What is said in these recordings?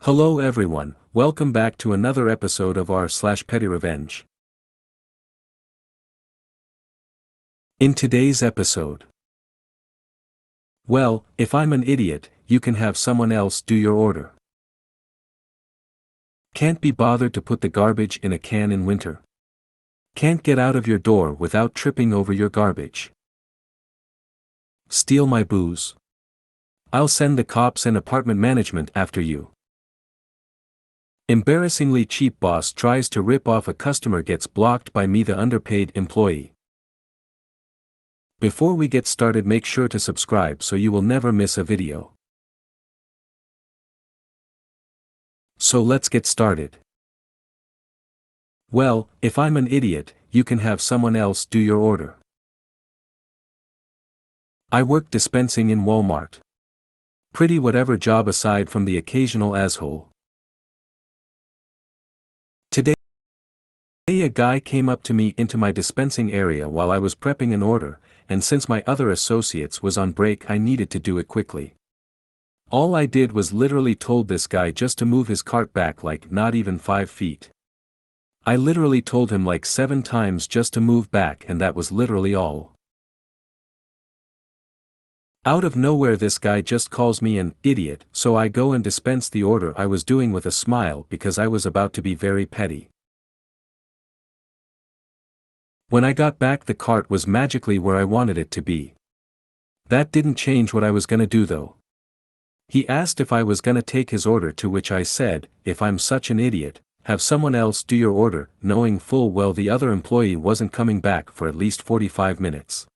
Hello everyone, welcome back to another episode of r/PettyRevenge. In today's episode. Well, if I'm an idiot, you can have someone else do your order. Can't be bothered to put the garbage in a can in winter. Can't get out of your door without tripping over your garbage. Steal my booze. I'll send the cops and apartment management after you. Embarrassingly cheap boss tries to rip off a customer, gets blocked by me, the underpaid employee. Before we get started, make sure to subscribe so you will never miss a video. So let's get started. Well, if I'm an idiot, you can have someone else do your order. I work dispensing in Walmart. Pretty whatever job aside from the occasional asshole. Today a guy came up to me into my dispensing area while I was prepping an order, and since my other associates was on break I needed to do it quickly. All I did was literally told this guy just to move his cart back like not even 5 feet. I literally told him like 7 times just to move back, and that was literally all. Out of nowhere this guy just calls me an idiot, so I go and dispense the order I was doing with a smile because I was about to be very petty. When I got back, the cart was magically where I wanted it to be. That didn't change what I was gonna do though. He asked if I was gonna take his order, to which I said, if I'm such an idiot, have someone else do your order, knowing full well the other employee wasn't coming back for at least 45 minutes.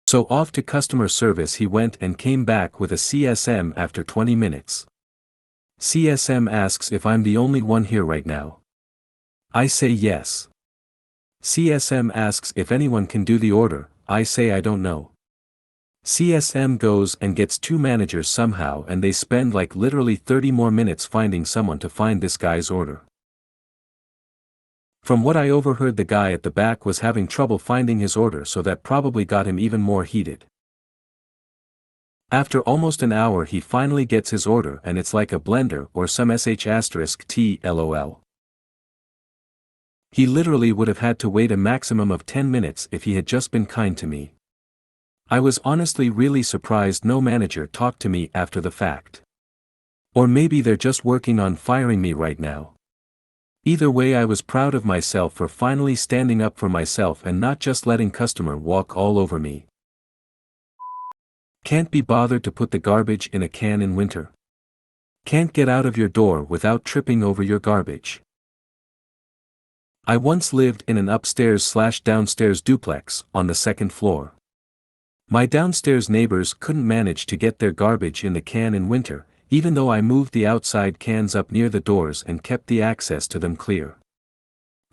So off to customer service he went and came back with a CSM after 20 minutes. CSM asks if I'm the only one here right now. I say yes. CSM asks if anyone can do the order, I say I don't know. CSM goes and gets 2 managers somehow, and they spend like literally 30 more minutes finding someone to find this guy's order. From what I overheard, the guy at the back was having trouble finding his order, so that probably got him even more heated. After almost an hour he finally gets his order, and it's like a blender or some *T lol. He literally would have had to wait a maximum of 10 minutes if he had just been kind to me. I was honestly really surprised no manager talked to me after the fact. Or maybe they're just working on firing me right now. Either way, I was proud of myself for finally standing up for myself and not just letting customer walk all over me. Can't be bothered to put the garbage in a can in winter. Can't get out of your door without tripping over your garbage. I once lived in an upstairs/downstairs duplex on the 2nd floor. My downstairs neighbors couldn't manage to get their garbage in the can in winter, even though I moved the outside cans up near the doors and kept the access to them clear.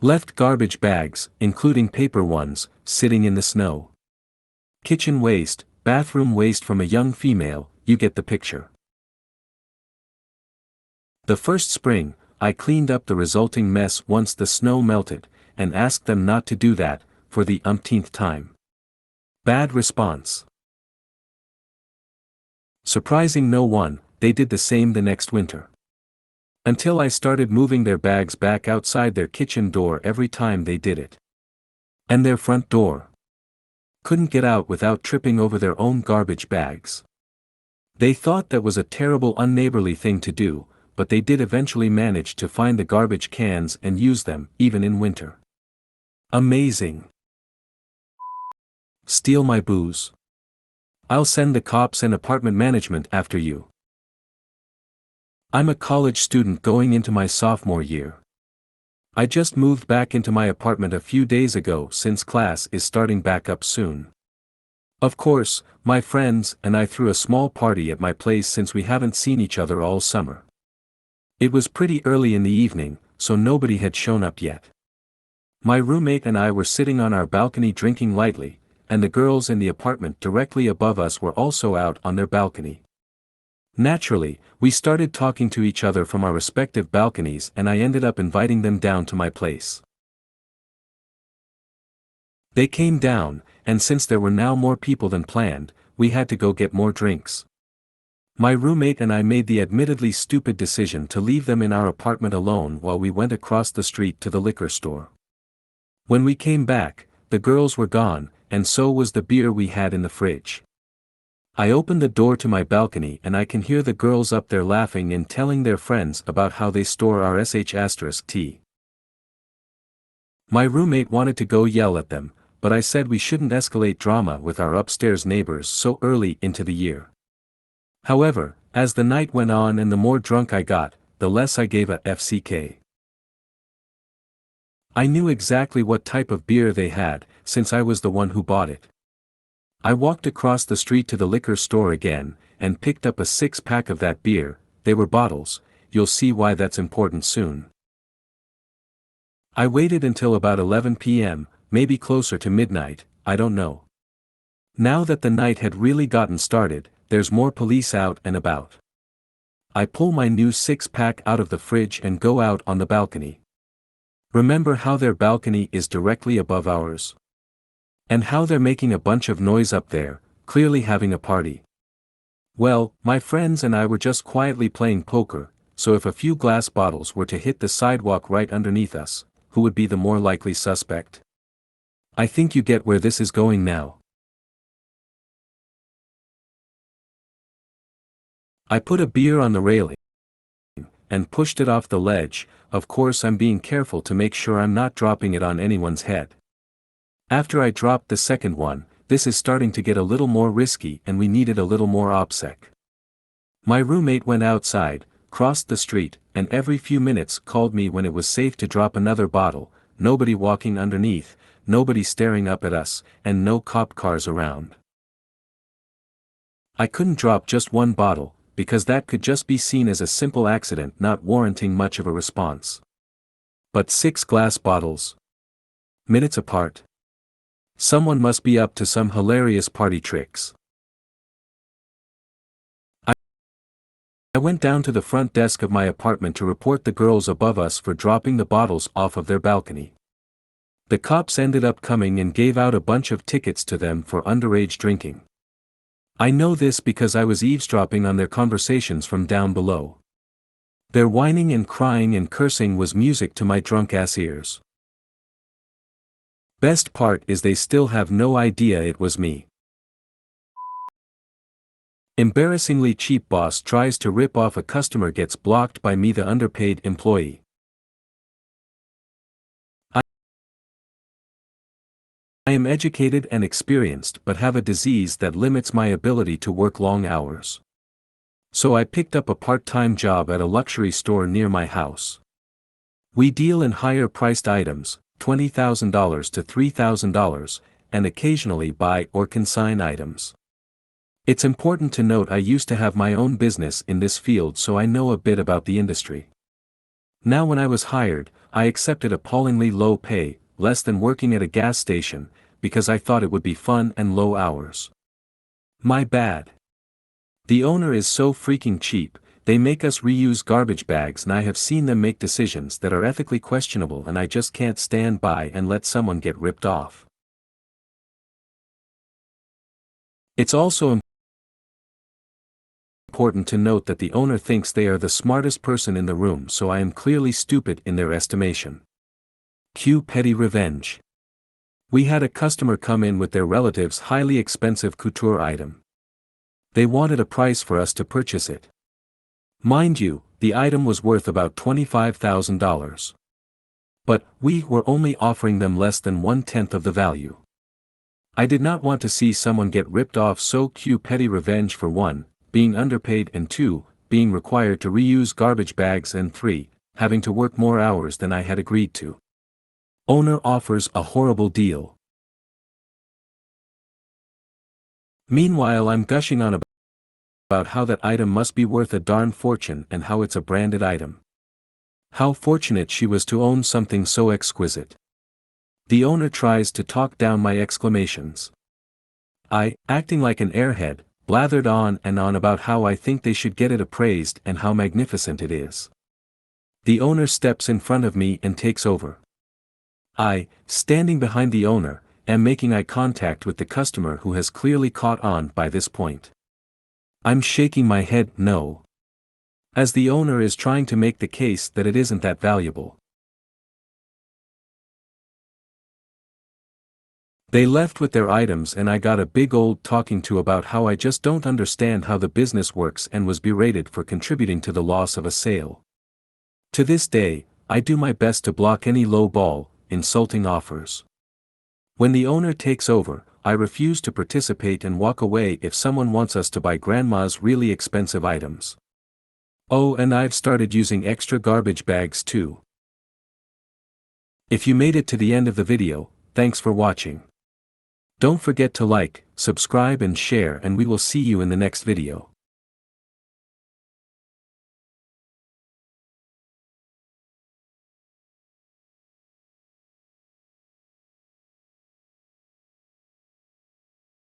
Left garbage bags, including paper ones, sitting in the snow. Kitchen waste, bathroom waste from a young female, you get the picture. The first spring, I cleaned up the resulting mess once the snow melted, and asked them not to do that, for the umpteenth time. Bad response. Surprising no one, they did the same the next winter. Until I started moving their bags back outside their kitchen door every time they did it. And their front door. Couldn't get out without tripping over their own garbage bags. They thought that was a terrible unneighborly thing to do, but they did eventually manage to find the garbage cans and use them, even in winter. Amazing. Steal my booze. I'll send the cops and apartment management after you. I'm a college student going into my sophomore year. I just moved back into my apartment a few days ago since class is starting back up soon. Of course, my friends and I threw a small party at my place since we haven't seen each other all summer. It was pretty early in the evening, so nobody had shown up yet. My roommate and I were sitting on our balcony drinking lightly, and the girls in the apartment directly above us were also out on their balcony. Naturally, we started talking to each other from our respective balconies, and I ended up inviting them down to my place. They came down, and since there were now more people than planned, we had to go get more drinks. My roommate and I made the admittedly stupid decision to leave them in our apartment alone while we went across the street to the liquor store. When we came back, the girls were gone, and so was the beer we had in the fridge. I opened the door to my balcony and I can hear the girls up there laughing and telling their friends about how they store our sh*t. My roommate wanted to go yell at them, but I said we shouldn't escalate drama with our upstairs neighbors so early into the year. However, as the night went on and the more drunk I got, the less I gave a FCK. I knew exactly what type of beer they had, since I was the one who bought it. I walked across the street to the liquor store again, and picked up a 6-pack of that beer. They were bottles, you'll see why that's important soon. I waited until about 11 p.m., maybe closer to midnight, I don't know. Now that the night had really gotten started, there's more police out and about. I pull my new 6-pack out of the fridge and go out on the balcony. Remember how their balcony is directly above ours? And how they're making a bunch of noise up there, clearly having a party. Well, my friends and I were just quietly playing poker, so if a few glass bottles were to hit the sidewalk right underneath us, who would be the more likely suspect? I think you get where this is going now. I put a beer on the railing and pushed it off the ledge. Of course I'm being careful to make sure I'm not dropping it on anyone's head. After I dropped the second one, this is starting to get a little more risky and we needed a little more OPSEC. My roommate went outside, crossed the street, and every few minutes called me when it was safe to drop another bottle, nobody walking underneath, nobody staring up at us, and no cop cars around. I couldn't drop just one bottle, because that could just be seen as a simple accident not warranting much of a response. But 6 glass bottles, minutes apart. Someone must be up to some hilarious party tricks. I went down to the front desk of my apartment to report the girls above us for dropping the bottles off of their balcony. The cops ended up coming and gave out a bunch of tickets to them for underage drinking. I know this because I was eavesdropping on their conversations from down below. Their whining and crying and cursing was music to my drunk-ass ears. Best part is they still have no idea it was me. Embarrassingly cheap boss tries to rip off a customer, gets blocked by me, the underpaid employee. I am educated and experienced but have a disease that limits my ability to work long hours. So I picked up a part-time job at a luxury store near my house. We deal in higher priced items, $20,000 to $3,000, and occasionally buy or consign items. It's important to note I used to have my own business in this field, so I know a bit about the industry. Now when I was hired, I accepted appallingly low pay, less than working at a gas station, because I thought it would be fun and low hours. My bad. The owner is so freaking cheap. They make us reuse garbage bags and I have seen them make decisions that are ethically questionable, and I just can't stand by and let someone get ripped off. It's also important to note that the owner thinks they are the smartest person in the room, so I am clearly stupid in their estimation. Cue petty revenge. We had a customer come in with their relative's highly expensive couture item. They wanted a price for us to purchase it. Mind you, the item was worth about $25,000. But we were only offering them less than 1/10 of the value. I did not want to see someone get ripped off, so cue petty revenge for 1, being underpaid, and 2, being required to reuse garbage bags, and 3, having to work more hours than I had agreed to. Owner offers a horrible deal. Meanwhile I'm gushing on about how that item must be worth a darn fortune and how it's a branded item. How fortunate she was to own something so exquisite. The owner tries to talk down my exclamations. I, acting like an airhead, blathered on and on about how I think they should get it appraised and how magnificent it is. The owner steps in front of me and takes over. I, standing behind the owner, am making eye contact with the customer who has clearly caught on by this point. I'm shaking my head no. As the owner is trying to make the case that it isn't that valuable. They left with their items and I got a big old talking to about how I just don't understand how the business works and was berated for contributing to the loss of a sale. To this day, I do my best to block any low-ball, insulting offers. When the owner takes over, I refuse to participate and walk away if someone wants us to buy grandma's really expensive items. Oh, and I've started using extra garbage bags too. If you made it to the end of the video, thanks for watching. Don't forget to like, subscribe and share, and we will see you in the next video.